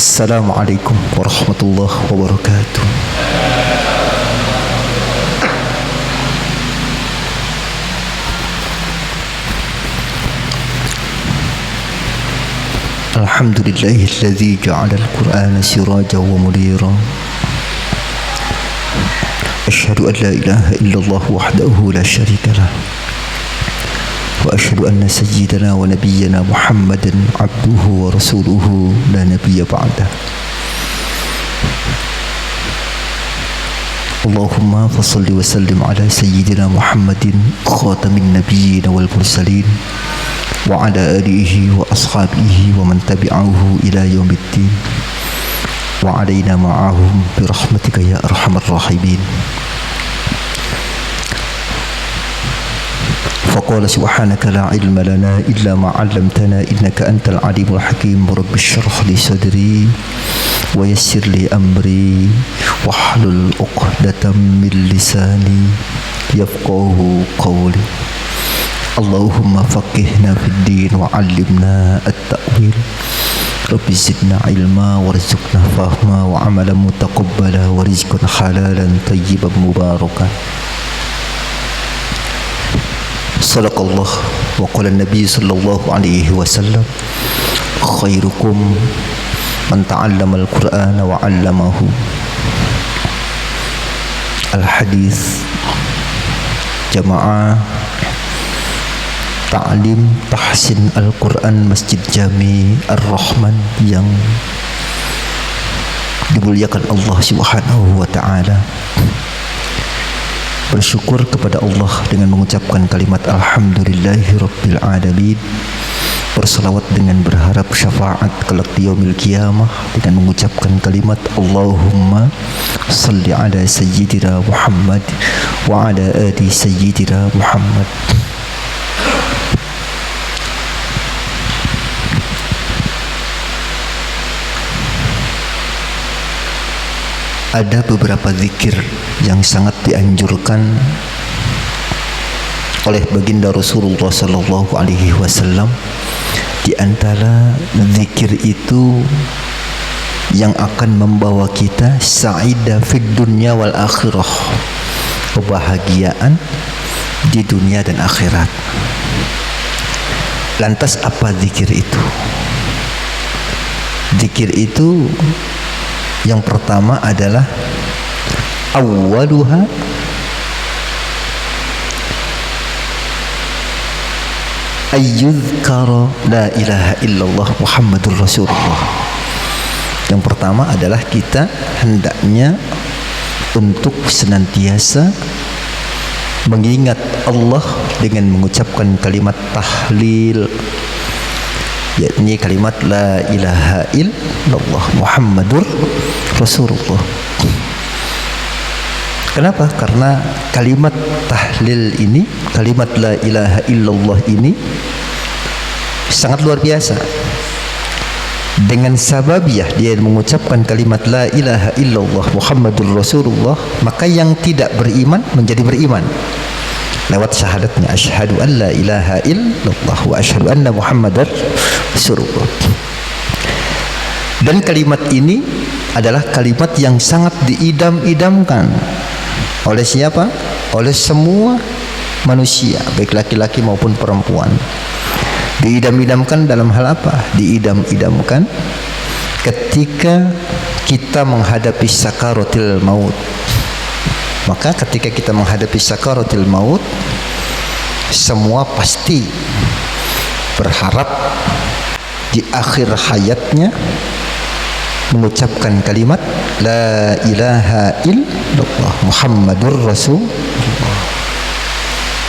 Assalamualaikum warahmatullahi wabarakatuh. Alhamdulillahilladzi ja'ala al-Qur'ana sirajan wa munira. Asyhadu an la ilaha illallah wahdahu la syarika lah. Wa asyhadu anna sayyidana wa nabiyyana Muhammadan abduhu wa rasuluhu la nabiyya ba'dah. Allahumma fassalli wa sallim ala sayyidina Muhammadin khatamin nabiyyin wal mursalin wa ala alihi wa ashabihi wa man tabi'ahu ila yaumiddin wa alaina ma'ahum bi rahmatika ya arhamar rahimin. فقال سبحانك لا علم لنا إلا ما علمتنا إنك أنت العليم الحكيم. رب اشرح لي صدري ويسر لي أمري واحلل عقدة من لساني يفقهوا قولي. اللهم فقهنا في الدين وعلمنا التأويل. رب زدنا علما وارزقنا فهما وعملا متقبلا ورزقا حلالا طيبا مباركا. Sadaqallah wa qala Nabi sallallahu alaihi wasallam khairukum man ta'allama al-Qur'ana wa 'allamahu. Al-hadis jamaah ta'lim tahsin Al-Quran Masjid Jami Ar-Rahman yang dimuliakan Allah Subhanahu wa ta'ala. Bersyukur kepada Allah dengan mengucapkan kalimat Alhamdulillahi Rabbil Alamin. Berselawat dengan berharap syafaat kelak di yaumil qiyamah dengan mengucapkan kalimat Allahumma salli ala sayyidina Muhammad wa ala ali sayyidina Muhammad. Ada beberapa zikir yang sangat dianjurkan oleh baginda Rasulullah sallallahu alaihi wasallam. Di antara zikir itu yang akan membawa kita sa'ida fid dunya wal akhirah, kebahagiaan di dunia dan akhirat. Lantas apa zikir itu? Zikir itu yang pertama adalah awwaluha ayyuzkara la ilaha illallah Muhammadur Rasulullah. Yang pertama adalah kita hendaknya untuk senantiasa mengingat Allah dengan mengucapkan kalimat tahlil, yakni kalimat la ilaha illallah Muhammadur Rasulullah. Kenapa? Karena kalimat tahlil ini, kalimat la ilaha illallah ini sangat luar biasa. Dengan sababiyah dia mengucapkan kalimat la ilaha illallah Muhammadur Rasulullah, maka yang tidak beriman menjadi beriman lewat syahadatnya asyhadu an la ilaha illallah wa asyhadu anna Muhammadar Rasulullah. Dan kalimat ini adalah kalimat yang sangat diidam-idamkan oleh siapa? Oleh semua manusia, baik laki-laki maupun perempuan. Diidam-idamkan dalam hal apa? Diidam-idamkan ketika kita menghadapi sakaratil maut. Maka ketika kita menghadapi sakaratil maut, semua pasti berharap di akhir hayatnya mengucapkan kalimat la ilaha illallah Muhammadur Rasulullah.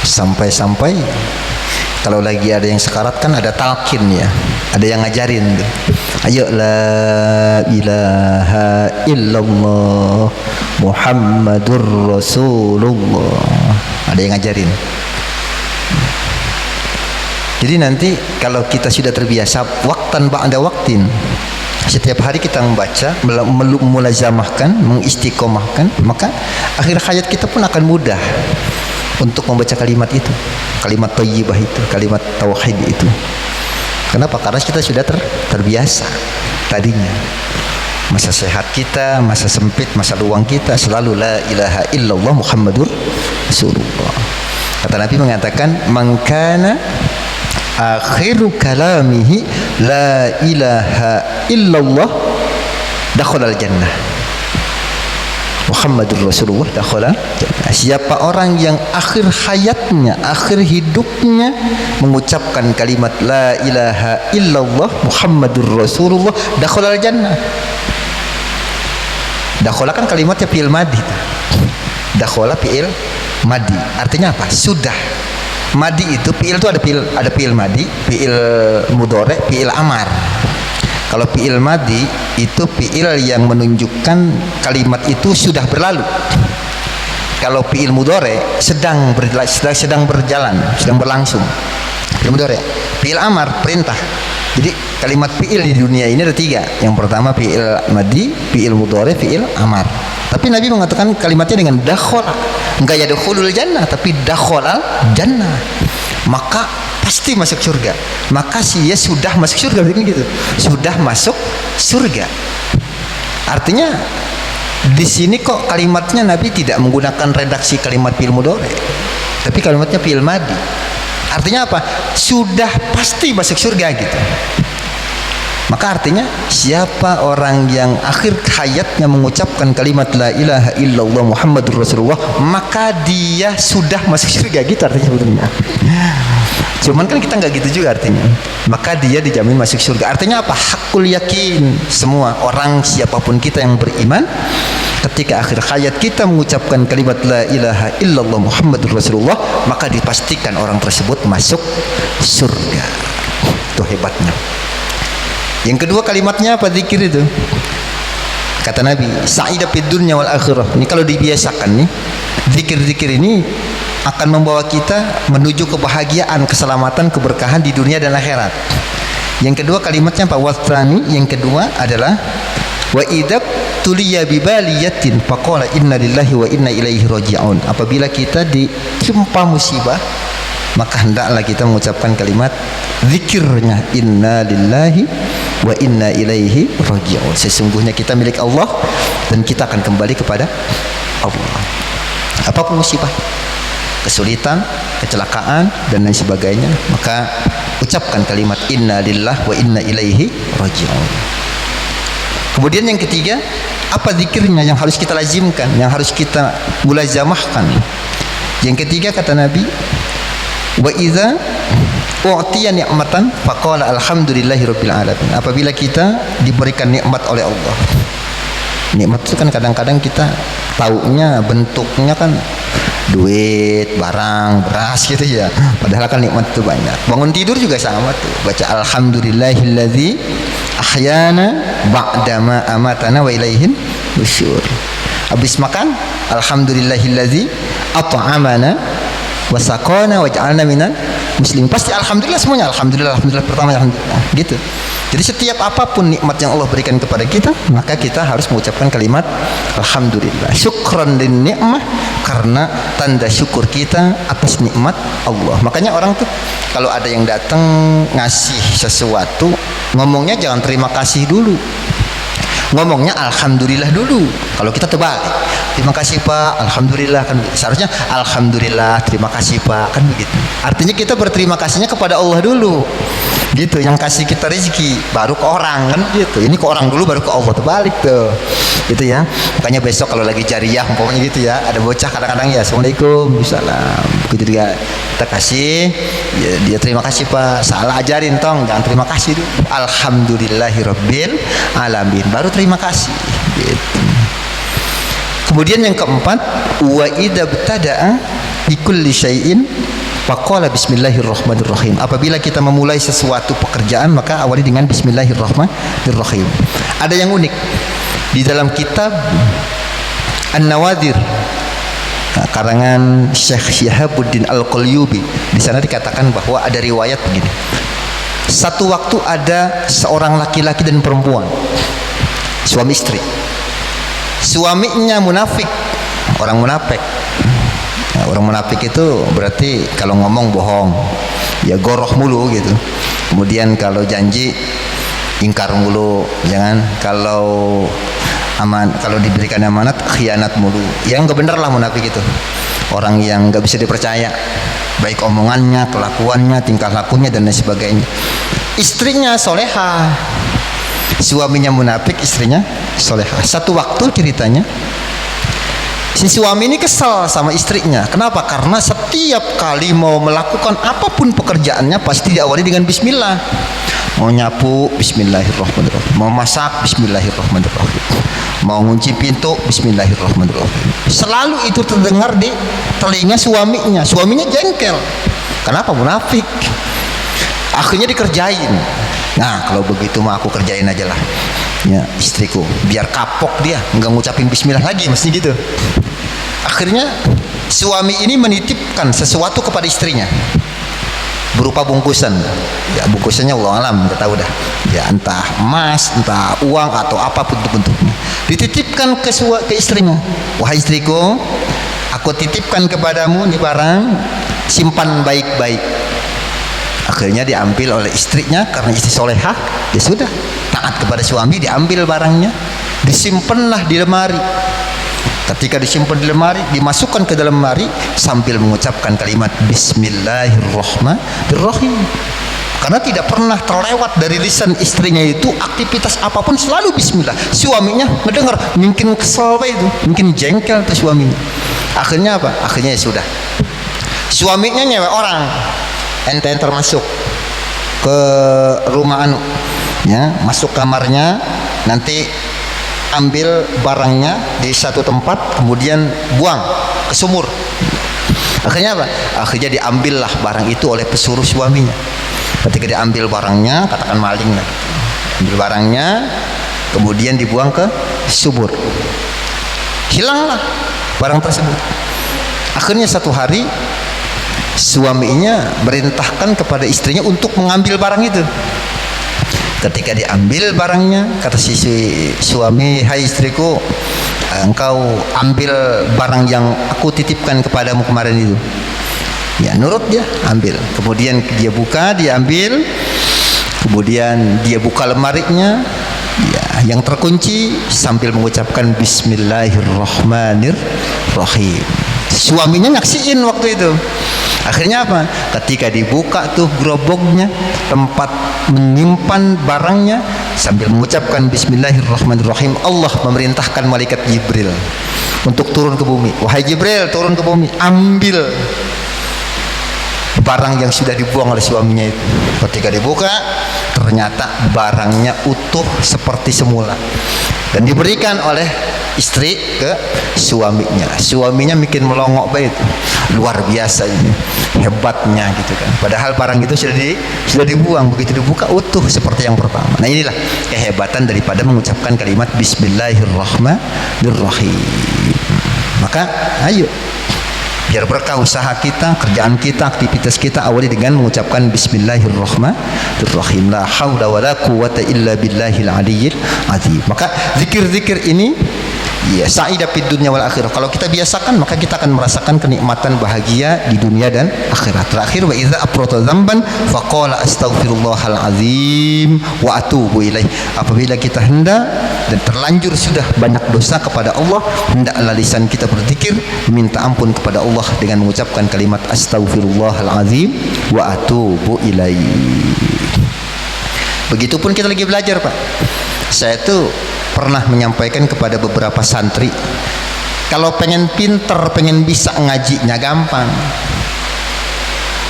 Sampai-sampai Kalau lagi ada yang sekarat kan ada talqin ya, ada yang ngajarin tuh. Ayo la ilaha illallah Muhammadur Rasulullah. Ada yang ngajarin. Jadi nanti kalau kita sudah terbiasa waktan ba'da waktin, setiap hari kita membaca, mulazamahkan, mengistiqomahkan, maka akhir hayat kita pun akan mudah untuk membaca kalimat itu, kalimat thayyibah itu, kalimat tauhid itu. Kenapa? Karena kita sudah terbiasa tadinya. Masa sehat kita, masa sempit, masa luang kita selalu la ilaha illallah Muhammadur Rasulullah. Kata Nabi mengatakan, "Man kana akhiru kalamihi la ilaha illallah dakhalal jannah." Muhammadur Rasulullah dakhala jannah. Siapa orang yang akhir hayatnya, akhir hidupnya mengucapkan kalimat la ilaha illallah Muhammadur Rasulullah dakhalal jannah. Dakhala kan kalimatnya fi'il madi. Dakhala fi'il madi. Artinya apa? Sudah. Madi itu fi'il itu ada fi'il madi, fi'il mudhari, fi'il amar. Kalau fi'il madi itu fi'il yang menunjukkan kalimat itu sudah berlalu. Kalau fi'il mudhari sedang berjalan, sedang berlangsung. Fi'il mudhari, fi'il amar perintah. Jadi kalimat fi'il di dunia ini ada 3. Yang pertama fi'il madi, fi'il mudhari, fi'il amar. Tapi Nabi mengatakan kalimatnya dengan dakhala. Enggak ya dukhulul jannah, tapi dakhalal jannah. Maka pasti masuk surga. Maka dia sudah masuk surga, gitu. Sudah masuk surga. Artinya di sini kok kalimatnya Nabi tidak menggunakan redaksi kalimat fi'il mudhari, tapi kalimatnya fi'il madi. Artinya apa? Sudah pasti masuk surga gitu. Maka artinya siapa orang yang akhir hayatnya mengucapkan kalimat la ilaha illallah Muhammadur Rasulullah, maka dia sudah masuk surga gitu artinya sebetulnya. Cuman kan kita nggak gitu juga artinya. Maka dia dijamin masuk surga. Artinya apa? Hakul yakin. Semua orang siapapun kita yang beriman, ketika akhir hayat kita mengucapkan kalimat la ilaha illallah Muhammadur Rasulullah, maka dipastikan orang tersebut masuk surga. Itu hebatnya. Yang kedua kalimatnya apa? Zikir itu. Kata Nabi, sa'ida fid dunya wal akhirah. Ini kalau dibiasakan nih, zikir-zikir ini akan membawa kita menuju kebahagiaan, keselamatan, keberkahan di dunia dan akhirat. Yang kedua kalimatnya apa? Wasrani. Yang kedua adalah wa idab tuliya bibaliyatin faqala inna lillahi wa inna ilaihi raji'un. Apabila kita ditimpa musibah, maka hendaklah kita mengucapkan kalimat zikirnya inna lillahi wa inna ilaihi raji'un. Sesungguhnya kita milik Allah dan kita akan kembali kepada Allah. Apapun musibah, kesulitan, kecelakaan dan lain sebagainya, maka ucapkan kalimat inna lillahi wa inna ilaihi raji'un. Kemudian yang ketiga, apa zikirnya yang harus kita lazimkan, yang harus kita mulazamahkan? Yang ketiga kata Nabi, wa idza u'tiya ni'matan faqala alhamdulillahi rabbil alamin. Apabila kita diberikan nikmat oleh Allah. Nikmat itu kan kadang-kadang kita taunya bentuknya kan duit, barang, beras gitu ya. Padahal kan nikmat itu banyak. Bangun tidur juga sama tuh. Baca alhamdulillahilladzi ahyana ba'dama amatana wa ilaihin nusyur. Habis makan alhamdulillahilladzi at'amana wa saqana wa ja'alna minal muslimin. Pasti alhamdulillah semuanya. Alhamdulillah, alhamdulillah pertama, alhamdulillah. Gitu. Jadi setiap apapun nikmat yang Allah berikan kepada kita, maka kita harus mengucapkan kalimat alhamdulillah. Syukran lin ni'mah, karena tanda syukur kita atas nikmat Allah. Makanya orang tuh kalau ada yang datang ngasih sesuatu, ngomongnya jangan terima kasih dulu. Ngomongnya alhamdulillah dulu. Kalau kita terbalik, terima kasih Pak, alhamdulillah, kan seharusnya alhamdulillah, terima kasih Pak, kan begitu. Artinya kita berterima kasihnya kepada Allah dulu, gitu. Yang kasih kita rezeki baru ke orang, kan gitu. Ini ke orang dulu baru ke Allah, terbalik tuh, gitu ya. Makanya besok kalau lagi jariyah umpamanya gitu ya, ada bocah kadang-kadang ya assalamualaikum, salam, begitu juga kita kasih, ya, dia terima kasih Pak, salah ajarin tong, jangan terima kasih dulu, alhamdulillahirabbil alamin, baru terima kasih, gitu. Kemudian yang keempat, wa idza btada'a bi kulli syai'in Faqala bismillahirrahmanirrahim. Apabila kita memulai sesuatu pekerjaan maka awali dengan bismillahirrahmanirrahim. Ada yang unik di dalam kitab An-Nawadir, karangan Syekh Syihabuddin Al-Qalyubi. Di sana dikatakan bahwa ada riwayat begini. Satu waktu ada seorang laki-laki dan perempuan, suami istri. Suaminya munafik, orang munafik. Nah, orang munafik itu berarti kalau ngomong bohong, ya goroh mulu gitu. Kemudian kalau janji ingkar mulu, jangan. Kalau diberikan amanat khianat mulu. Ya nggak bener lah munafik itu. Orang yang nggak bisa dipercaya, baik omongannya, kelakuannya, tingkah lakunya dan lain sebagainya. Istrinya soleha, suaminya munafik, istrinya soleha. Satu waktu ceritanya, si suami ini kesal sama istrinya. Kenapa? Karena setiap kali mau melakukan apapun pekerjaannya pasti diawali dengan bismillah. Mau nyapu, bismillahirrahmanirrahim. Mau masak, bismillahirrahmanirrahim. Mau ngunci pintu, bismillahirrahmanirrahim. Selalu itu terdengar di telinga suaminya. Suaminya jengkel. Kenapa? Munafik. Akhirnya dikerjain. Nah, kalau begitu mah aku kerjain aja lah, ya istriku, biar kapok dia, nggak ngucapin bismillah lagi, mesti gitu. Akhirnya suami ini menitipkan sesuatu kepada istrinya berupa bungkusan. Ya bungkusannya Allah alam, nggak tahu dah. Ya entah emas, entah uang atau apapun bentuknya. Dititipkan ke istrinya. Wahai istriku, aku titipkan kepadamu ini barang, simpan baik-baik. Akhirnya diambil oleh istrinya karena istri solehah. Ya sudah, taat kepada suami, diambil barangnya, disimpanlah di lemari. Ketika disimpan di lemari, dimasukkan ke dalam lemari sambil mengucapkan kalimat bismillahirrahmanirrahim. Karena tidak pernah terlewat dari lisan istrinya itu aktivitas apapun selalu bismillah. Suaminya mendengar, mungkin kesal apa itu, mungkin jengkel tuh suaminya. Akhirnya apa? Akhirnya ya sudah, suaminya nyewa orang, ente termasuk ke rumah ya, masuk kamarnya, nanti ambil barangnya di satu tempat, kemudian buang ke sumur. Akhirnya apa? Akhirnya diambillah barang itu oleh pesuruh suaminya. Ketika diambil barangnya, katakan maling lah, ambil barangnya, kemudian dibuang ke sumur. Hilanglah barang tersebut. Akhirnya satu hari suaminya merintahkan kepada istrinya untuk mengambil barang itu. Ketika diambil barangnya, kata si suami, hai istriku, engkau ambil barang yang aku titipkan kepadamu kemarin itu. Ya nurut dia, ambil. Kemudian dia buka, dia ambil. Kemudian dia buka lemarinya, ya, yang terkunci, sambil mengucapkan bismillahirrahmanirrahim. Suaminya nyaksiin waktu itu. Akhirnya apa? Ketika dibuka tuh geroboknya, tempat menyimpan barangnya, sambil mengucapkan bismillahirrahmanirrahim, Allah memerintahkan malaikat Jibril untuk turun ke bumi. Wahai Jibril, turun ke bumi, ambil barang yang sudah dibuang oleh suaminya itu. Ketika dibuka, ternyata barangnya utuh seperti semula dan diberikan oleh istri ke suaminya. Suaminya bikin melongok baik, luar biasa ini, hebatnya gitu kan. Padahal barang itu sudah dibuang, begitu dibuka utuh seperti yang pertama. Nah inilah kehebatan daripada mengucapkan kalimat bismillahirrahmanirrahim. Maka ayo, biar berkah usaha kita, kerjaan kita, aktivitas kita awali dengan mengucapkan bismillahirrahmanirrahim. La haula wala quwata illa billahil aliyyil azim. Maka zikir-zikir ini ya sa'idah fid dunya wal akhirah. Kalau kita biasakan, maka kita akan merasakan kenikmatan bahagia di dunia dan akhirat. Terakhir, wa idza afrata dzamban faqala astaghfirullahal azim wa atubu ilaih. Apabila kita hendak dan terlanjur sudah banyak dosa kepada Allah, hendaklah lisan kita berzikir, minta ampun kepada Allah dengan mengucapkan kalimat astaghfirullahal azim wa atubu ilaih. Begitupun kita lagi belajar, Pak. Saya tuh pernah menyampaikan kepada beberapa santri, kalau pengen pinter, pengen bisa ngajinya gampang.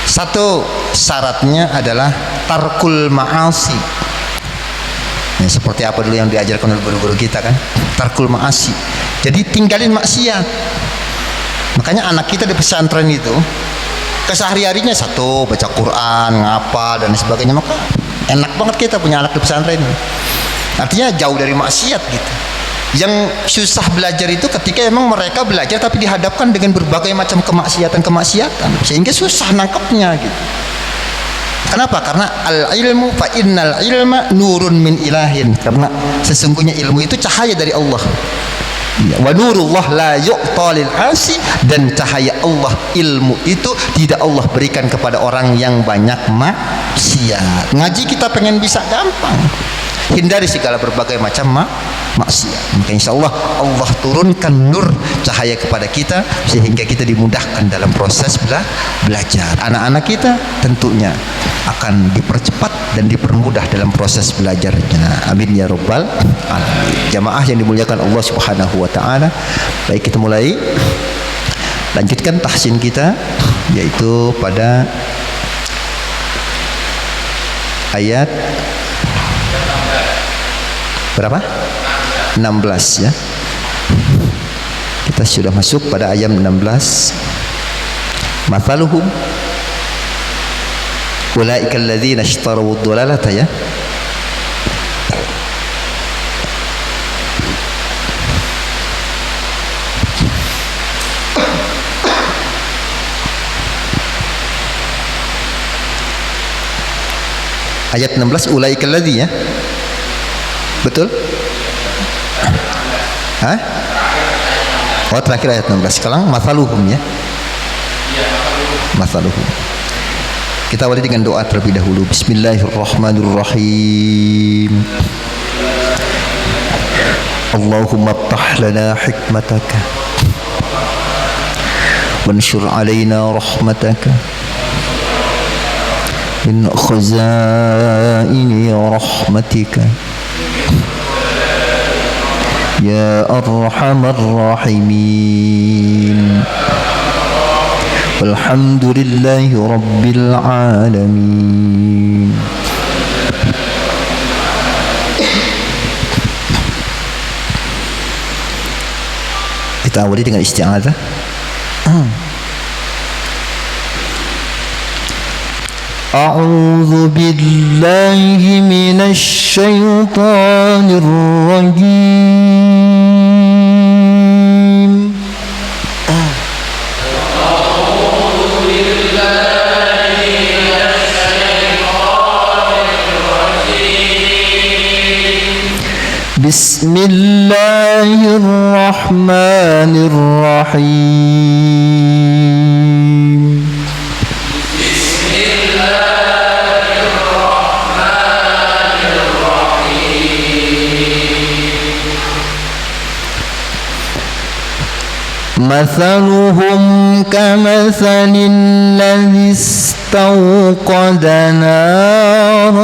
Satu syaratnya adalah tarkul ma'asi. Nah, seperti apa dulu yang diajarkan oleh guru-guru kita kan, tarkul ma'asi. Jadi tinggalin maksiat. Makanya anak kita di pesantren itu kesehari-harinya satu baca Quran, ngapal dan sebagainya, maka enak banget kita punya anak di pesantren. Artinya jauh dari maksiat gitu. Yang susah belajar itu ketika emang mereka belajar tapi dihadapkan dengan berbagai macam kemaksiatan, sehingga susah nangkepnya gitu. Kenapa? Karena al-ilmu fa innal ilma nurun min ilahin. Karena sesungguhnya ilmu itu cahaya dari Allah. Wa nurullah la yu'ta lil 'asi, dan cahaya Allah, ilmu itu tidak Allah berikan kepada orang yang banyak maksiat. Ngaji kita pengen bisa gampang. Hindari segala berbagai macam maksiat. Maka insyaallah Allah turunkan nur cahaya kepada kita sehingga kita dimudahkan dalam proses belajar. Anak-anak kita tentunya akan dipercepat dan dipermudah dalam proses belajarnya. Amin ya rabbal alamin. Jamaah yang dimuliakan Allah Subhanahu wa taala, baik kita mulai lanjutkan tahsin kita, yaitu pada ayat berapa? 16 ya. Kita sudah masuk pada ayat 16. Mathaluhum ulaika alladzina ishtaraw ad-dhalalata ya. Ayat 16 ulaika alladzi ya. Betul? Hah? Oh, terakhir ayat 16. Sekarang mathaluhum ya. Mathaluhum. Kita awali dengan doa terlebih dahulu. Bismillahirrahmanirrahim. Allahumma iftah lana hikmataka wanshur alaina rahmataka min khazaini rahmatika ya arhamar rahimin. Walhamdulillahi rabbil alamin. Kita awali dengan isti'adzah. A'udzu billahi minasy syaithanir rajim. Bismillahirrahmanirrahim. مثلهم كمثل الذي استوقد نارا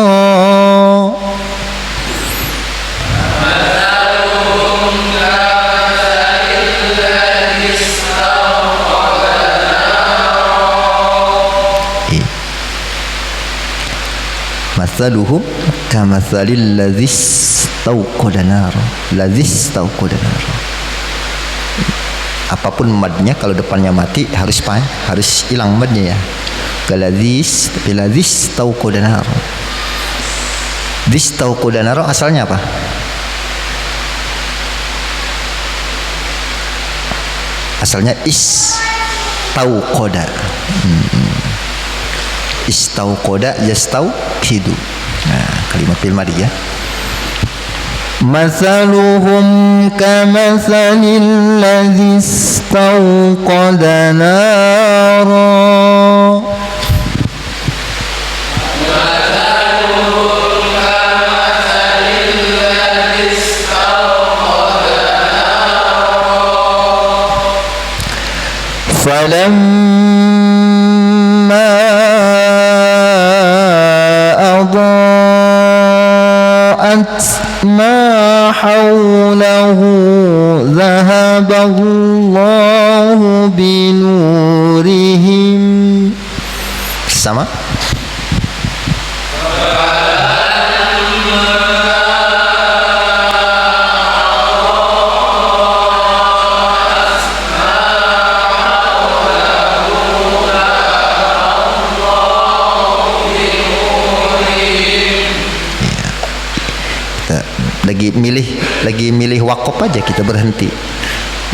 مثلهم كمثل الذي استوقد نارا. الذي استوقد نارا. Apapun madnya, kalau depannya mati harus hilang madnya ya. Galadzis, tapi ladzis tauqodanaro. Dis tauqodanaro asalnya apa? Asalnya is tauqoda. Istauqoda yastauqidu. Nah, kalimat fi'il madhi ya. مثلهم كمثل الذي استوقد نارا فلما أضاءت ما حوله ذهب الله بنورهم. Sama. wakaf aja, kita berhenti.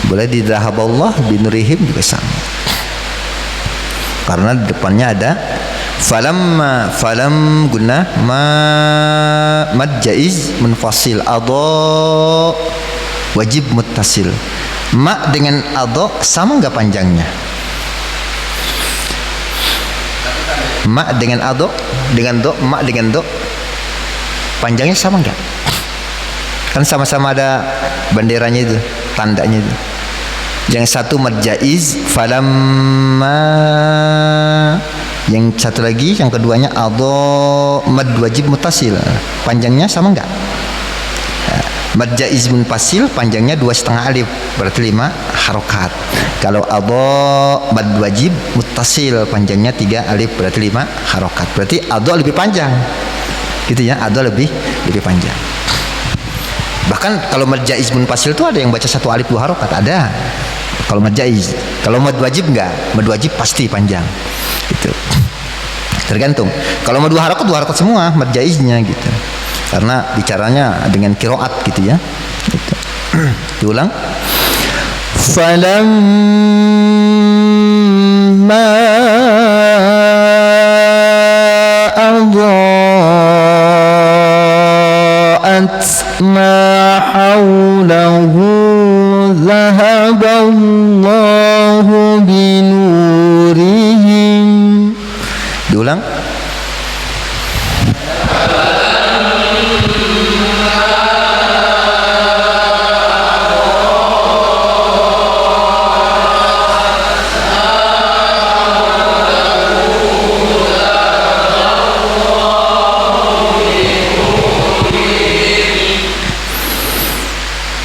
Boleh di dhahaballah binurihim juga sama. Karena di depannya ada falam guna mad jaiz munfasil, adha wajib muttasil. Ma dengan adha sama enggak panjangnya? Ma dengan adha dengan do, ma dengan do panjangnya sama enggak? Kan sama-sama ada benderanya itu, tandanya itu. Yang satu mad jaiz falamma, yang satu lagi yang keduanya adha mad wajib muttasil, panjangnya sama enggak? Mad jaiz munfasil panjangnya 2,5 alif, berarti 5 harokat. Kalau adha mad wajib muttasil panjangnya 3 alif, berarti 5 harokat. Berarti adha lebih panjang, gitu ya, adha lebih panjang. Bahkan kalau mad jaiz munfasil itu ada yang baca 1 alif 2 harokat, ada. Kalau mad jaiz, kalau mad wajib enggak, mad wajib pasti panjang, gitu. Tergantung. Kalau mau 2 harokat semua mad jaiznya, gitu. Karena bicaranya dengan qiraat, gitu ya. Gitu. Diulang. Falamma adha'at ma hawlahu dhahaballahu binurihim. Diulang.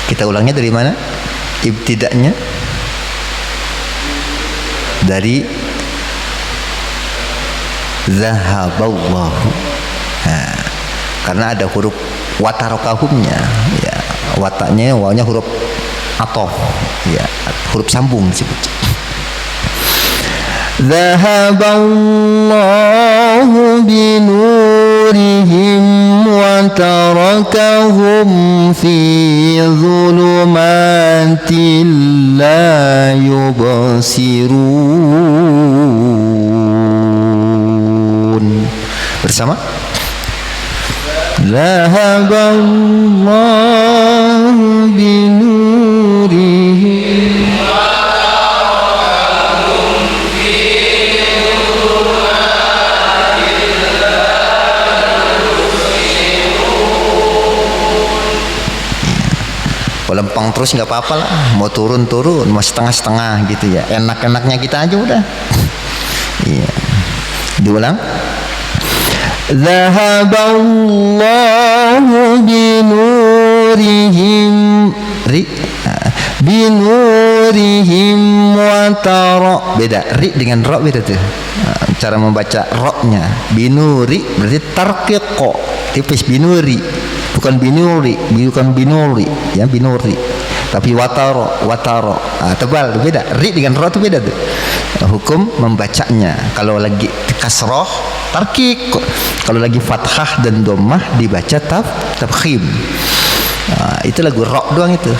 Kita ulangnya dari mana? Ibtida'nya dari zahaballahu. Karena ada huruf watarokahumnya, ya, wataknya wawnya huruf atof, ya, huruf sambung disebut. Zahaballahu binurihim wa tarakahum fi dhulumatin la yubsirun. Bersama. Zahaballahu binurihim lempang terus nggak apa-apa lah, mau turun mau setengah-setengah gitu ya, enak-enaknya kita aja udah. Iya. Diulang. Zahaballahu binurihim binurihim wa tara. Beda, ri dengan ro beda tuh. Cara membaca ro-nya. Binuri berarti tarqiqo, tipis. Binuri bukan binuri, ya, binuri. Tapi wataro, tebal, beda. Ri dengan ro itu beda tuh. Hukum membacanya. Kalau lagi kasroh tarqiq, kalau lagi fathah dan dhammah dibaca tafkhim. Itu lagu ro doang itu.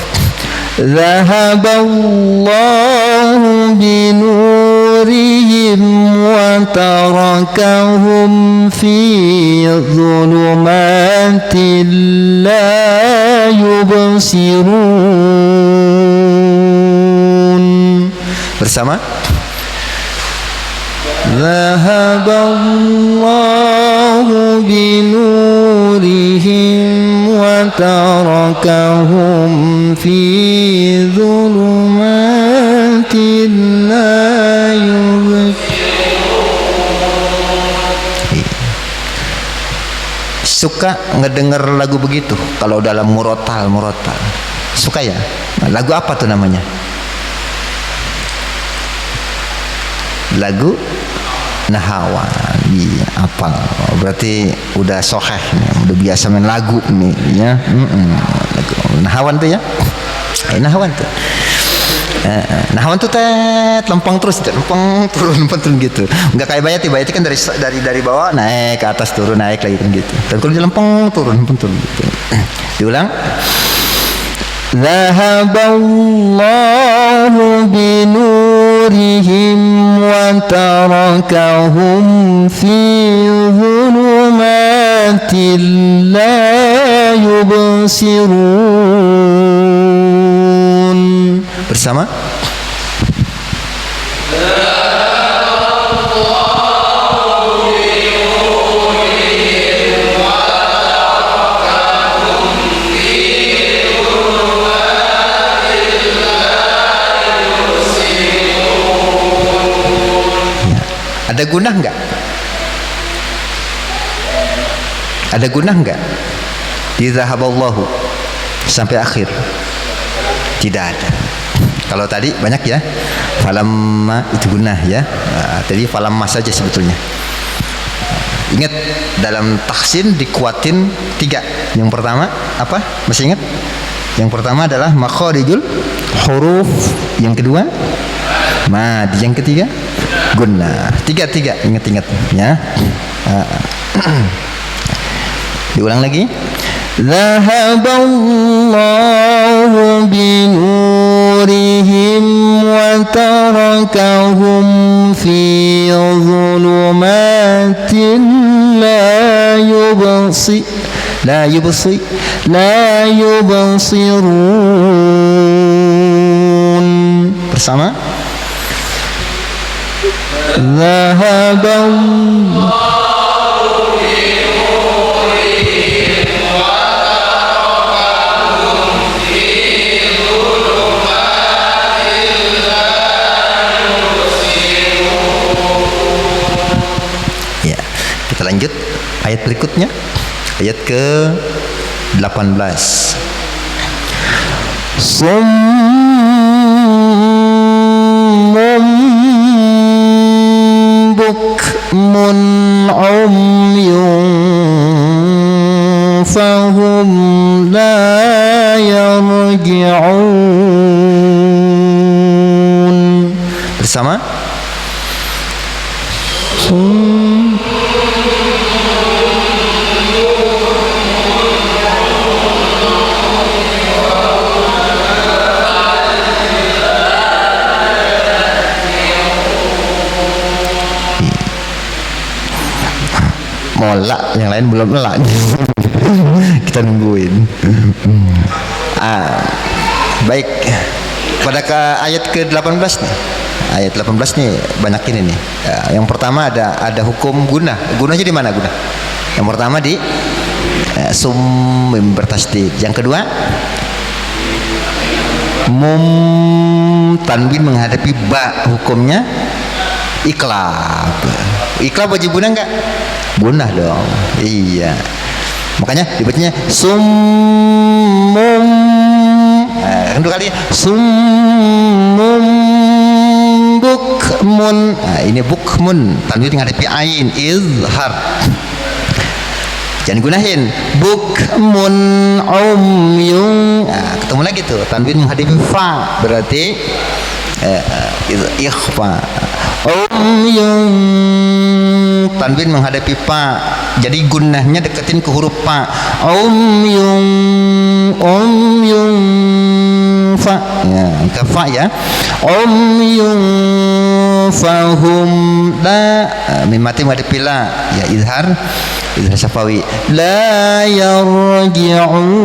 Zahaballahu binurihim wa tarakahum fi dhulumatin la yubsirun. Bersama. Zahaballahu binurihim wa tarakahum fi dhulumatin la yubsirun. Suka ngedenger lagu begitu kalau dalam murotal. Suka ya? Nah, lagu apa tuh namanya? Lagu Nahawan. Iya, apal. Berarti udah soheh nih, udah biasa main lagu nih ya. Lagu Nahawan tuh ya. Nahawan tuh. Nahawan tuh lempeng terus, lempeng turun gitu. Enggak kayak bayati kan dari bawah naik ke atas turun naik lagi kan gitu. Tapi kalau dia lempeng turun gitu. Diulang. Dhahaballahu binurihim wa tarakahum fi dhulumatin la yubsirun. Bersama ada gunah enggak? Ada gunah enggak? Idzahaballahu sampai akhir. Tidak ada. Kalau tadi banyak ya. Falamma itu gunah ya. Tadi falamma saja sebetulnya. Ingat dalam tahsin dikuatin 3. Yang pertama apa? Masih ingat? Yang pertama adalah makharijul huruf. Yang kedua mad. Yang ketiga gunnah. 3 ingat-ingat ya. Diulang lagi. Dhahaballahu binurihim wa tarakahum fi dhulumatin la yubsirun. Bersama Dhahaballahu lanjut ayat berikutnya, ayat ke-18. Summun bukmun umyun fahum la yarji'un. Bersama molak, yang lain belum melak. Kita nungguin. Baik, pada ayat ke-18 nih. Ayat 18 nih banyak ini nih. Yang pertama ada hukum gunah. Gunahnya di mana gunah? Yang pertama di sum bertasdid. Yang kedua mum tanwin menghadapi ba, hukumnya iklab. Iklab wajib gunah enggak? Gunah dong. Iya. Makanya dibacanya summum. Kedua kali summum bukmun. Ini bukmun. Tanwin menghadapi ain, izhar. Jangan gunahin bukmun umyun. Ketemu lagi tuh tanwin menghadapi fa, berarti ikhfa. Umyun tanwin menghadapi pa, jadi gunnahnya deketin ke huruf pa. Umyun fa ya, ke fa ya. Umyun fahum la, mim mati menghadapi la ya, izhar syafawi. La yarji'un,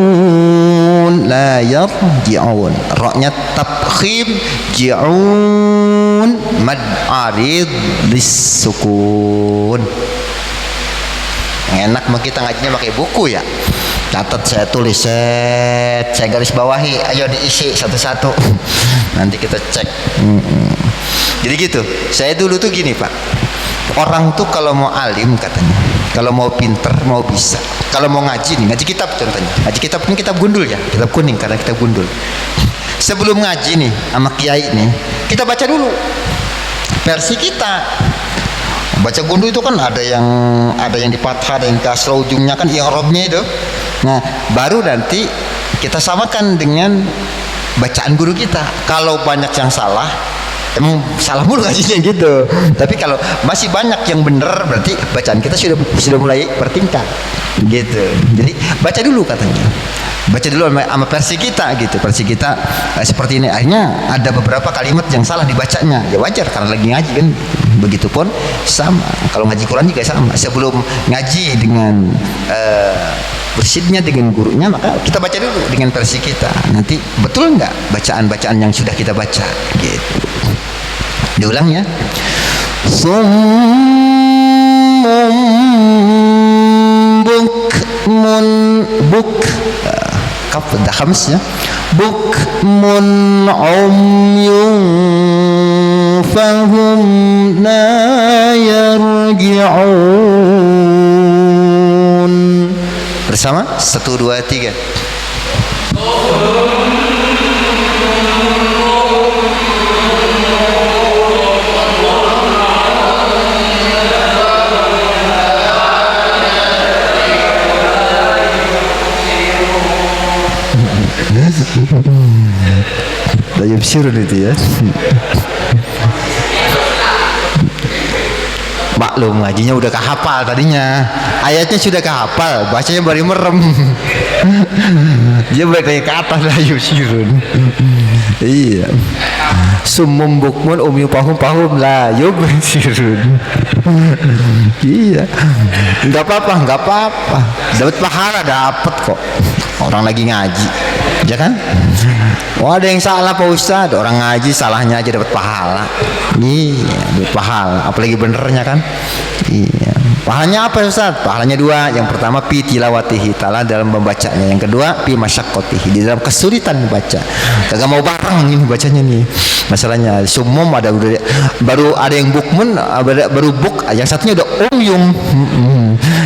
la yarji'un, ra-nya tafkhim, ji'un mad arid lisukun. Enak mah kita ngajinya pakai buku ya. Catat, saya tulis, saya garis bawahi, ayo diisi satu-satu. Nanti kita cek. Jadi gitu. Saya dulu tuh gini Pak, orang tuh kalau mau alim katanya, kalau mau pinter, mau bisa, kalau mau ngaji nih, ngaji kitab contohnya, ngaji kitab ini kitab gundul ya, kitab kuning karena kitab gundul. Sebelum ngaji nih sama kiai nih, kita baca dulu versi kita. Baca gundul itu kan ada yang di fathah, ada yang kasrah ujungnya kan i'rabnya itu. Nah, baru nanti kita samakan dengan bacaan guru kita. Kalau banyak yang salah, emang salah mulu ngajinya gitu. Tapi kalau masih banyak yang benar, berarti bacaan kita sudah mulai bertingkat gitu. Jadi baca dulu katanya, baca dulu sama versi kita gitu. Versi kita seperti ini. Akhirnya ada beberapa kalimat yang salah dibacanya, ya wajar karena lagi ngaji kan. Begitupun sama kalau ngaji Quran juga sama. Sebelum ngaji dengan bersidnya dengan gurunya, maka kita baca dulu dengan versi kita. Nanti betul nggak bacaan-bacaan yang sudah kita baca gitu. Diulang ya. Summun bukmun buk kaf dah khams ya. Bukmun umyun fahum la yarji'un. Bersama 1 2 3. Dayab sirun itu ya. Maklum ngajinya udah kehafal tadinya, ayatnya sudah kehafal, bacanya baru merem. Dia balik lagi ke atas lah yusirun. Iya. Sumum bukmun umyu pahum lah yubsirun. Iya. Enggak apa-apa. Dapat pahala dapat kok. Orang lagi ngaji, ya kan? Wah, ada yang salah Pak Ustadz, orang ngaji salahnya aja dapat pahala. Iya, dapat pahala, apalagi benernya kan? Iya. Pahalanya apa Ustadz? Pahalanya 2. Yang pertama pi tilawatihi ta'ala, dalam membacanya. Yang kedua pi masyaqqatihi, di dalam kesulitan membaca. Kagak mau bareng ini bacanya nih. Masalahnya sumum ada udah, baru ada yang bukmun, baru buk, yang satunya udah umyum.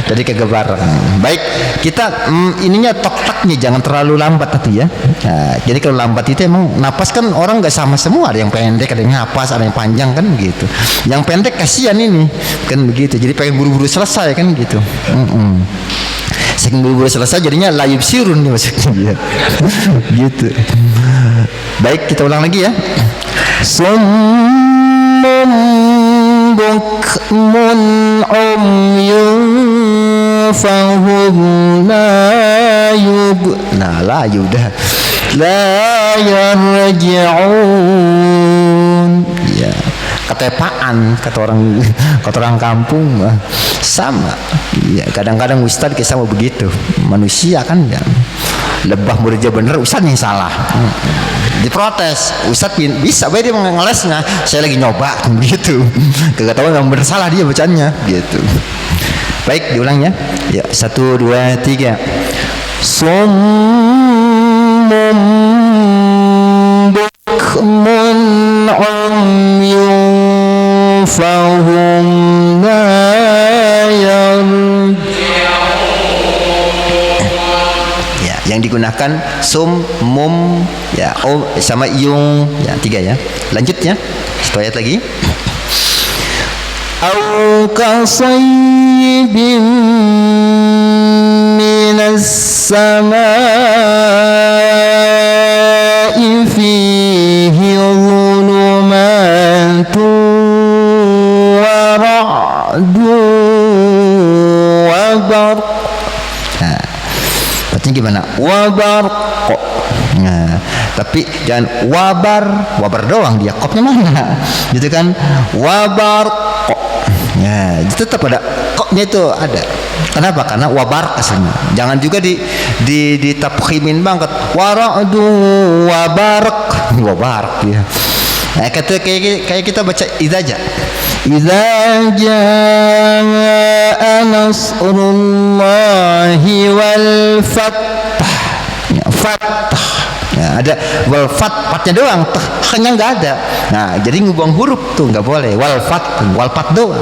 Jadi kagak bareng. Baik, kita ininya tok-taknya jangan terlalu lambat nanti ya. Nah, jadi kalau lambat itu emang napas kan orang nggak sama semua, ada yang pendek, ada yang napas, ada yang panjang kan gitu. Yang pendek kasihan ini kan begitu, jadi pengen buru-buru selesai kan gitu. Saking buru-buru selesai jadinya layub sirun nih maksudnya. Gitu. Baik, kita ulang lagi ya. Summun bukmun umyun fahum la yudah la yarji'un. Ya, ketepaan kata orang kampung sama. Ya, kadang-kadang ustaz kita sama begitu. Manusia kan ya. Lebah muridnya bener, ustaz yang salah. Diprotes, ustaz bisa baik dia ngelesnya, saya lagi nyoba gitu. Kagak tahu yang bener salah dia bacanya gitu. Baik, diulang ya. Ya, 1 2 3. Summum bukmun umyun fahum la yarji'un. Ya, yang digunakan sum mum ya, sama yung ya, 3 ya. Lanjut ya. 1 ayat lagi. Au kasayyibin minas samaa'i fihi dhulumatun wa ra'dun wa barq. Nah, bacanya gimana? Wa barq. Nah, tapi jangan wabar doang, dia kopnya mana? Gitu kan? Wabar. Ya, tetap ada koknya itu ada. Kenapa? Karena wabar asalnya. Jangan juga di tafkhimin banget. Waradu wabarak ya. Nah, kayak kita baca idza ja. Idza jaa nasrullahi wal fath. Ya, fath. Ya, ada wal fatnya doang, haknya nggak ada. Nah, jadi ngubang huruf tuh nggak boleh. Wal fat doang.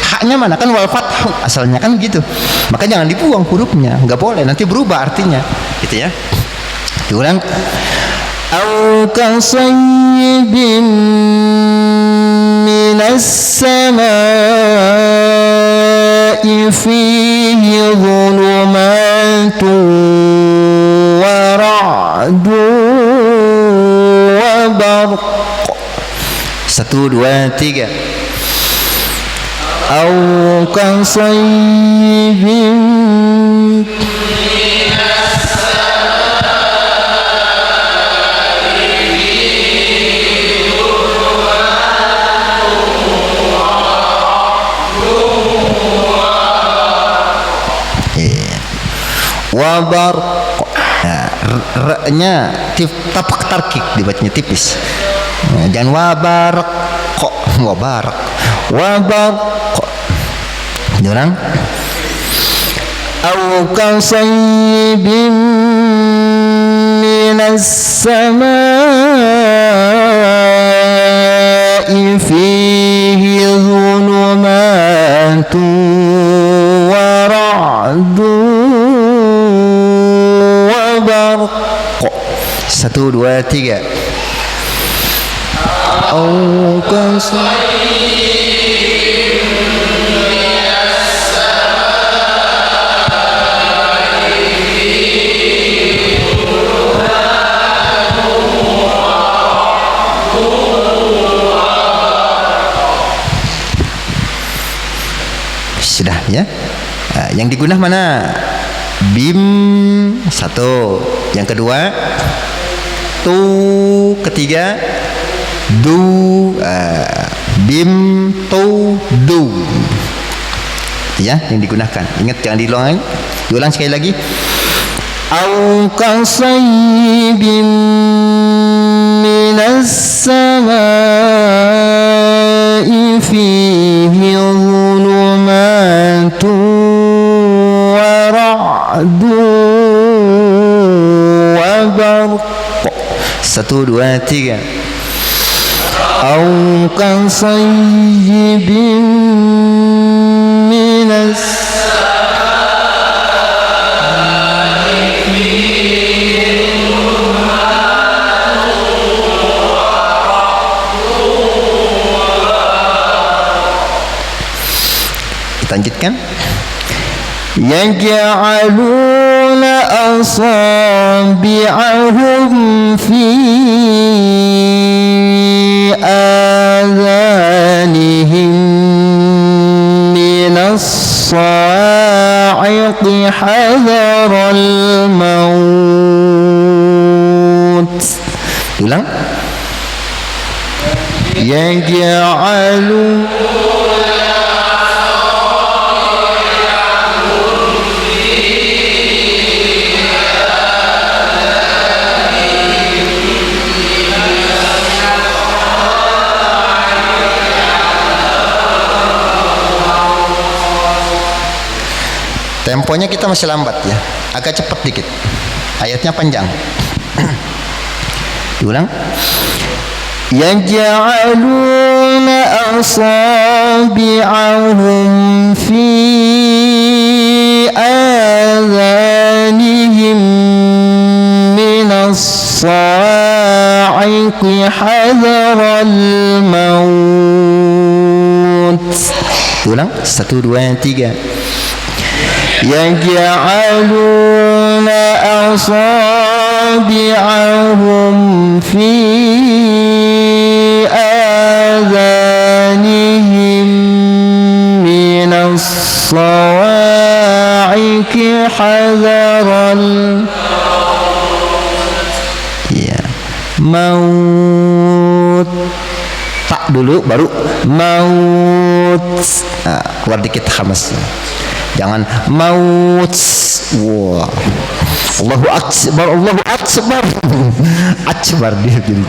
Haknya mana kan wal fat asalnya kan gitu. Maka jangan dibuang hurufnya, nggak boleh. Nanti berubah artinya, gitu ya. Diulang. Au kasayyibin minas samaa'i fihi dhulumatun wa ra'dun wa barq. Satu, dua, tiga. أو كصيب Wabar. Nah, r-nya tapak tarkik dibacanya tipis. Nah, jangan wabar kok, wabar. Wabar kok. Orang أو كصيب من السماء فيه ظلمات ورعد وبرق. Satu, dua, tiga. أو كصيب sudah ya. Nah, yang digunakan mana? Bim satu, yang kedua tu, ketiga du. Bim tu du ya, yang digunakan. Ingat jangan diulang. Diulang sekali lagi. أو كصيب من السماء فيه ظلمات ورعد وبرق. Satu, dua, tiga. أو كصيب من Lanjutkan. يجعلون أصابعهم في آذانهم من الصواعق حذر الموت. Ulang. يجعلون Temponya kita masih lambat ya, agak cepat dikit. Ayatnya panjang. Diulang. يجعلون أصابعهم في آذانهم من الصواعق حذر الموت. Diulang. Satu, dua, tiga. يجعلون أصابعهم في آذانهم من الصواعق حذر الموت. Tak dulu baru maut. Nah, keluar dikit hamas. Jangan maut. Wah. Allahu akbar, Allahu akbar. Akbar dia gitu.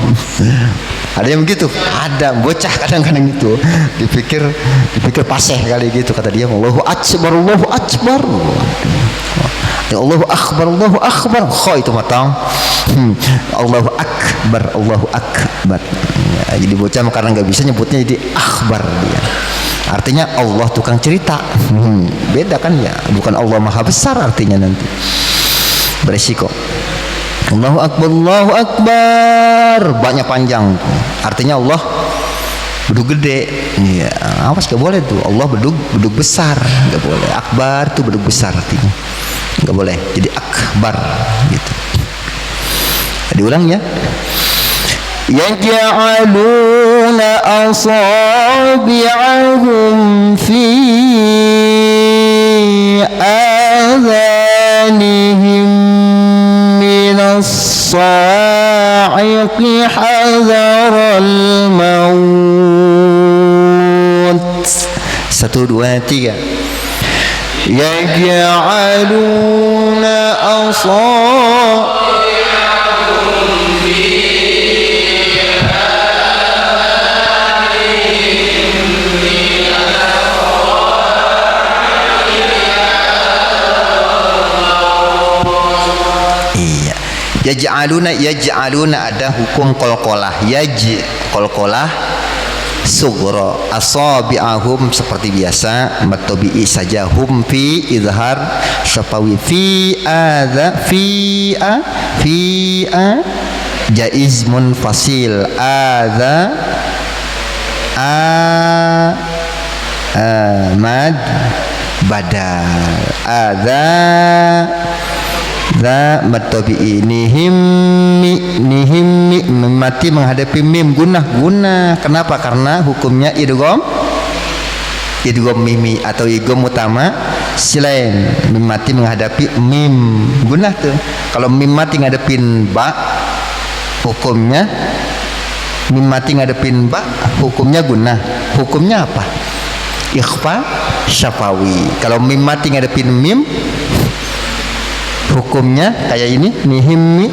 Ada yang begitu? Ada, bocah kadang-kadang itu. Dipikir paseh kali gitu, kata dia Allahu akbar, Allahu akbar. Ya Allahu akbar, Allahu akbar. Kho itu matang. Allahu akbar, Allahu akbar. Ya, jadi bocah karena nggak bisa nyebutnya jadi akbar dia. Artinya Allah tukang cerita. Beda kan ya, bukan Allah maha besar artinya nanti. Beresiko. Allahu akbar, Allahu akbar. Banyak panjang. Artinya Allah bedug gede. Ya, awas gak boleh tuh. Allah bedug besar, gak boleh. Akbar tuh bedug besar artinya. Gak boleh. Jadi akbar gitu. Diulang ya. يجعلون أصابعهم في آذانهم من الصاعق حذر الموت. 1, 2, 3. يجعلون أصابعهم Yaj'aluna ada hukum qalqalah. Qalqalah sughra, asabi'ahum seperti biasa, matabi'i saja, hum fi izhar syafawi, fi jaiz munfasil, mad badal, matabi'i, nihim mati menghadapi mim gunah. Kenapa? Karena hukumnya idgham mimi atau idgham utama silain. Mim mati menghadapi mim gunah tuh. Kalau mim mati ngadepin ba, hukumnya mim mati ngadepin ba, hukumnya gunah. Hukumnya apa? Ikhfa syafawi. Kalau mim mati ngadepin mim, hukumnya kayak ini, nihimmi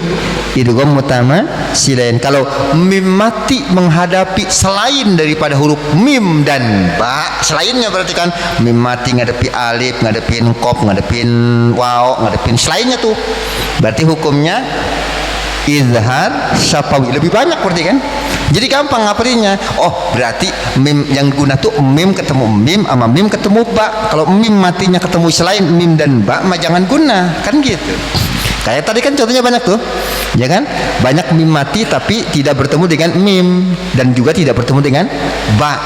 idgham utama silain. Kalau mim mati menghadapi selain daripada huruf mim dan ba, selainnya berarti kan mim mati ngadepi alif, ngadepin qaf, ngadepin waw, ngadepin selainnya tuh, berarti hukumnya izhar syafawi. Lebih banyak berarti kan, jadi gampang ngapalinya. Oh berarti mim yang guna tuh mim ketemu mim sama mim ketemu ba. Kalau mim matinya ketemu selain mim dan ba mah jangan guna, kan gitu. Kayak tadi kan contohnya banyak tuh, ya kan? Banyak mim mati tapi tidak bertemu dengan mim dan juga tidak bertemu dengan ba.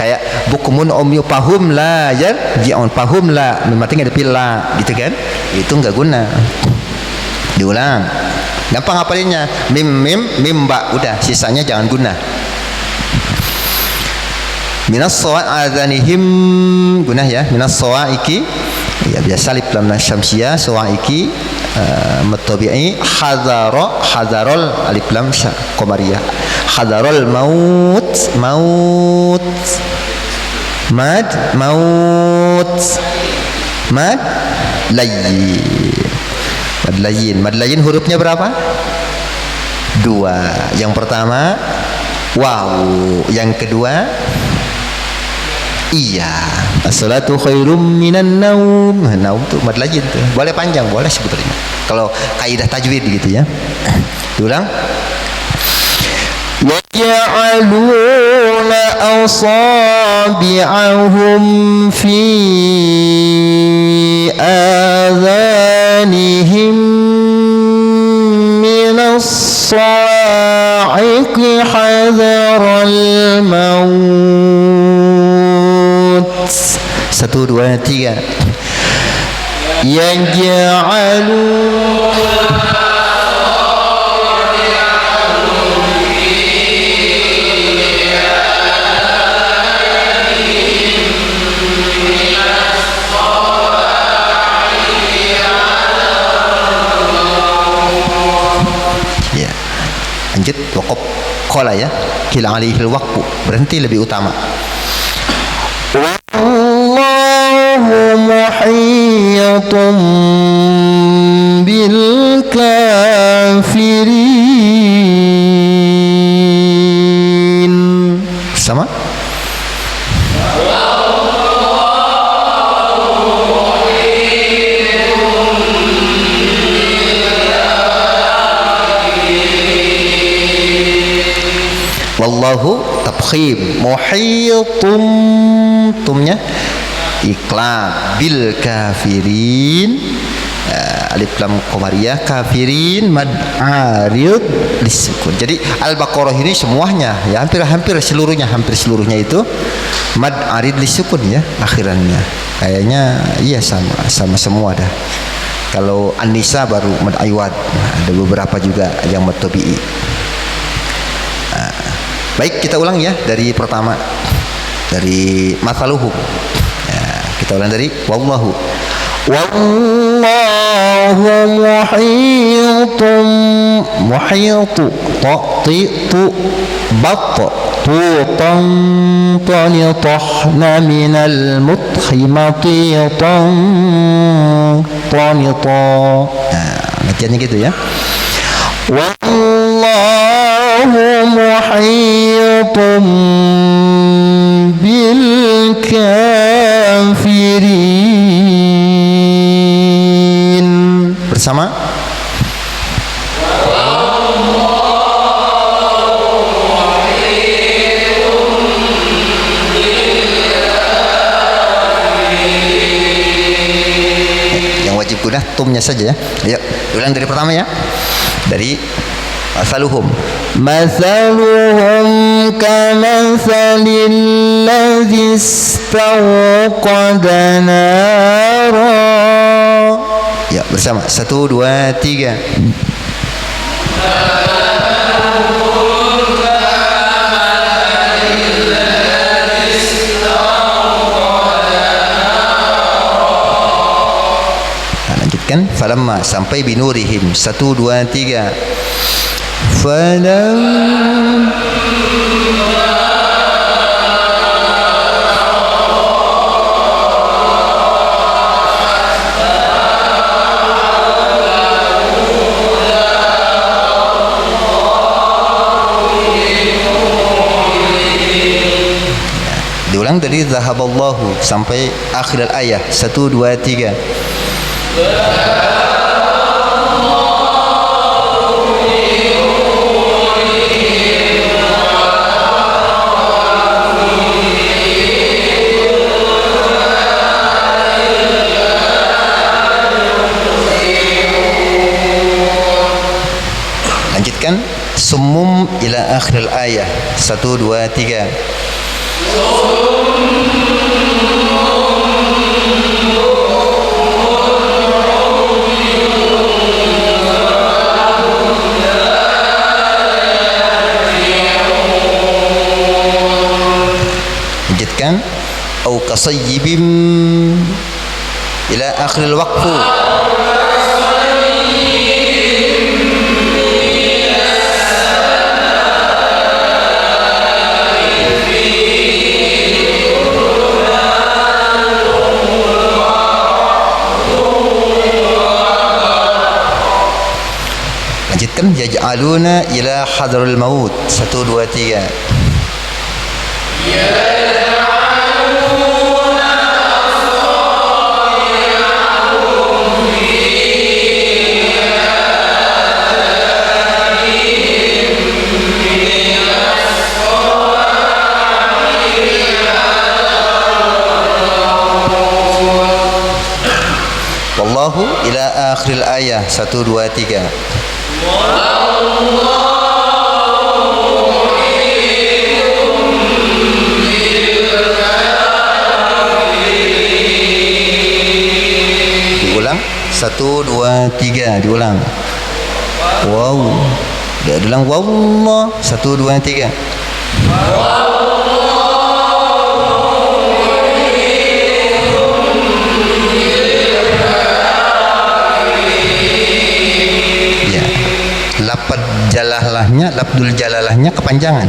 Kayak bukumun omyo pahum la ya, ji'on pahum la, mim mati ngadepi la, gitu kan? Itu enggak guna. Diulang. Gampang ngapalinnya, mim ba, udah sisanya jangan guna. Minas sawa'adhanihim guna ya, minas sawaiki ya biasa alif lam syamsiyah, sawaiki matabi'i, hadarol alif lam qamariyah, hadarol maut mad Mad layyin hurufnya berapa? 2. Yang pertama waw, yang kedua iya. As-salatu khairum minan naum. Naum tuh mad layyin tuh. Boleh panjang, boleh sebetulnya. Kalau kaidah tajwid gitu ya. Diulang. Yaj'aluna asabi'ahum fi adhanihim minas sa'iqi hadharal maut. 1, 2, 3. Yaj'aluna lanjut waqaf qala ya, kila alaihil waqfu, berhenti lebih utama. Wallahu muhiyyatun bil kafirin. Sama. Wallahu tabkhim, muhitum, tumnya iqlab, bil kafirin alif lam qamariyah, kafirin mad arid disukun. Jadi Al-Baqarah ini semuanya ya, hampir seluruhnya itu mad arid disukun ya akhirannya. Kayaknya iya sama semua dah. Kalau An-Nisa baru mad aywad. Nah, ada beberapa juga yang mad tabi'i. Baik, kita ulang ya dari pertama, dari mathaluhum. Ya, kita ulang dari wallahu. Wallahu muhitu ta'titu bat tutan tanitahna minal muthimati tanita. Nah, bacaannya gitu ya. Wallahu muhitun bil kafirin. Bersama. Yang wajib gunah tumnya saja ya. Ayo, ulang dari pertama ya. Dari masaluhum. Mathaluhum kamathalil ladzi istawqada nara. Ya, bersama. 1 2 3. Lanjutkan falamma sampai binurihim 1 2 3 falam diulang dari zahaballahu sampai akhir ayat 1 2 3. Lanjutkan summum ila akhir ayat 1 2 3. Lanjutkan au kasayyibim ila akhir waqfu. Lanjutkan yaj'aluna ila hadrail maut 1 2 3. Wallahu ila akhir ayat 1 2 3. Diulang 1 2 3 diulang. Wow. Diulang wallah 1 2 3. Lapad jalalahnya, labdul jalalahnya kepanjangan.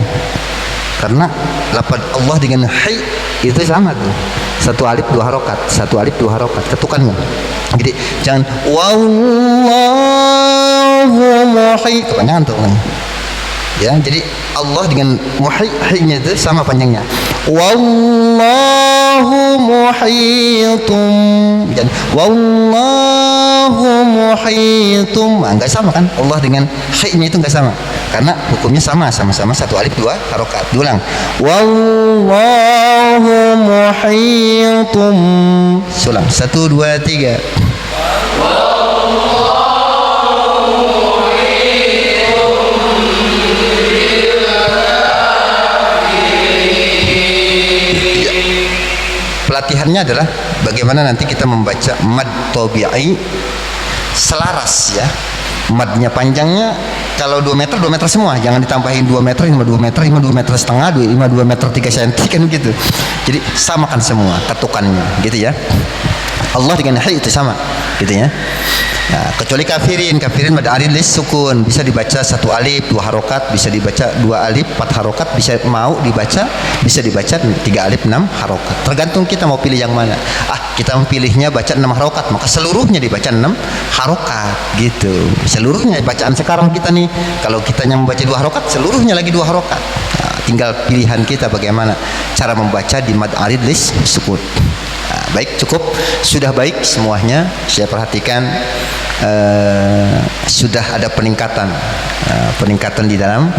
Karena lapad Allah dengan hai itu sama tuh. 1 alif 2 harokat, 1 alif 2 harokat, ketukannya. Jadi jangan wallahu muhi kepanjangan tuh. Ya, jadi Allah dengan muhi hai-nya itu sama panjangnya. Wallahu muhitum. Dan wallahu muhitum. Enggak sama kan? Allah dengan hai-nya itu enggak sama. Karena hukumnya sama-sama 1 alif 2 harokat. Diulang. Wallahu muhitum. Sulang 1 2 3. Pelatihannya adalah bagaimana nanti kita membaca mad tabi'i selaras ya. Madnya panjangnya kalau 2 meter 2 meter semua, jangan ditambahin 2 meter 5 2 meter 5 2 meter setengah 2 meter 3 cm kan gitu. Jadi samakan semua ketukannya gitu ya. Allah dengan hai itu sama gitu ya. Nah, kecuali kafirin mad arid lis sukun bisa dibaca 1 alif 2 harokat, bisa dibaca 2 alif 4 harokat, bisa bisa dibaca 3 alif 6 harokat, tergantung kita mau pilih yang mana. Kita pilihnya baca 6 harokat, maka seluruhnya dibaca 6 harokat gitu. Seluruhnya bacaan sekarang kita nih, kalau kita yang membaca 2 harokat, seluruhnya lagi 2 harokat. Nah, tinggal pilihan kita bagaimana cara membaca di mad arid lis sukun. Baik, cukup, sudah baik semuanya. Saya perhatikan sudah ada peningkatan di dalam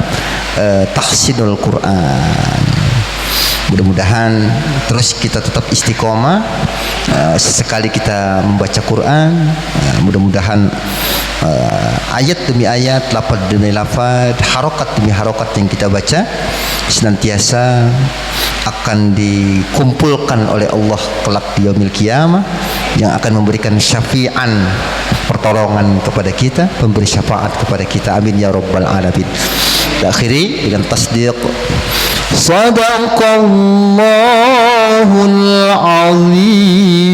tahsinul Quran. Mudah-mudahan terus kita tetap istiqomah, sesekali kita membaca Quran. Mudah-mudahan ayat demi ayat, lafaz demi lafaz, harokat demi harokat yang kita baca senantiasa akan dikumpulkan oleh Allah kelak di yaumil qiyamah, yang akan memberikan syafi'an, pertolongan kepada kita, memberi syafaat kepada kita. Amin ya rabbal alamin. Akhiri dengan tasdiq. Sadaqallahul azim.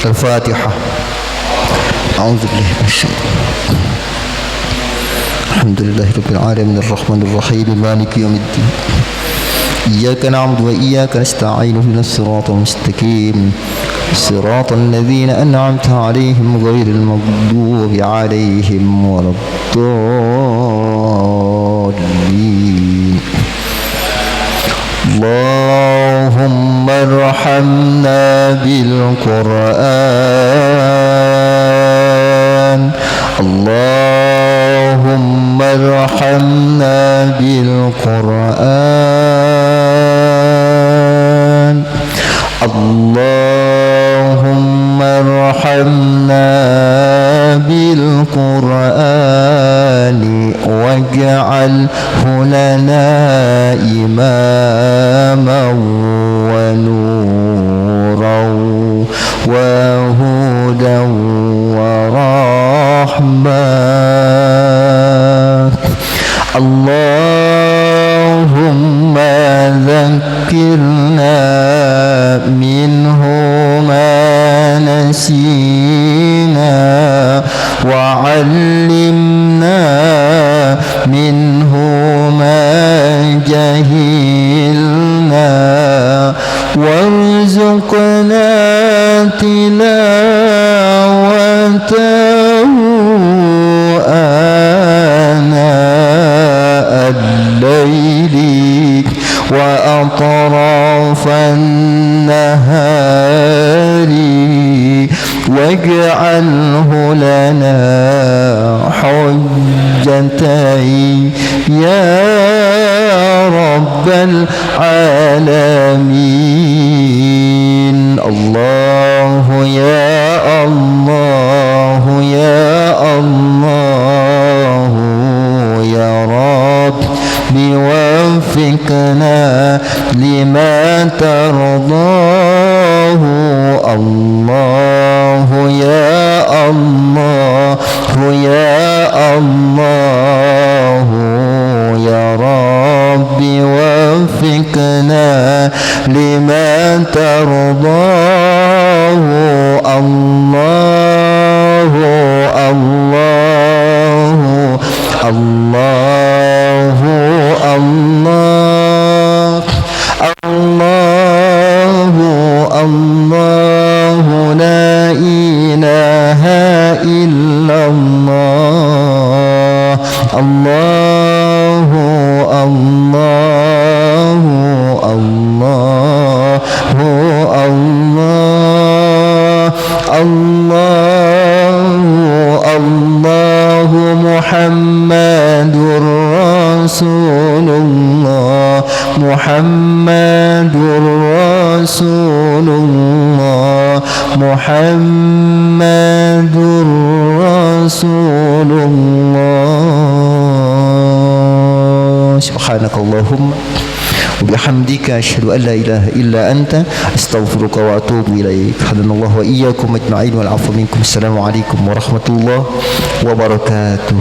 Al-Fatihah. A'udzubillahi minasyaitonir rajim. Alhamdulillahirabbil alamin arrahmanir rahim maliki yaumiddin. Iyyaka na'budu wa iyyaka nasta'in ihdinas siratal mustaqim. Siratal ladzina an'amta 'alaihim ghairil maghdubi 'alaihim waladdallin. Allahumma arhamna bil Qur'an. Allahumma arhamna bil Qur'an. Allahumma arhamna bil Qur'an waj'alhu lana imaman wa nuran wa hudan wa rahmah. Allahumma dhakkirna minhu ma nasina wa 'allimna minhu ma jahilna warzuqna tilawatahu ana al-layli wa atrafan nahari waj'alhu lana hujjatan ya rabbal alamin. Allah ya Allah ya Allah ya Rabb biwaffiqna lima tardahu. Allah ya Allah ya Allah ya Rabbi waffiqna lima tardahu. Allah Allah Allah Allah Allahu Allahu la ilaha illallah. Allahu Allahu Allahu Allah Allahu Allahu Muhammadur Rasulullah Muhammadur Rasulullah Muhammadur Rasulullah. Subhanakallahumma وبحمدك أشهد أن لا إله إلا أنت أستغفرك وأتوب إليك. حدنا الله وإياكم أجمعين والعفو منكم. السلام عليكم ورحمة الله وبركاته.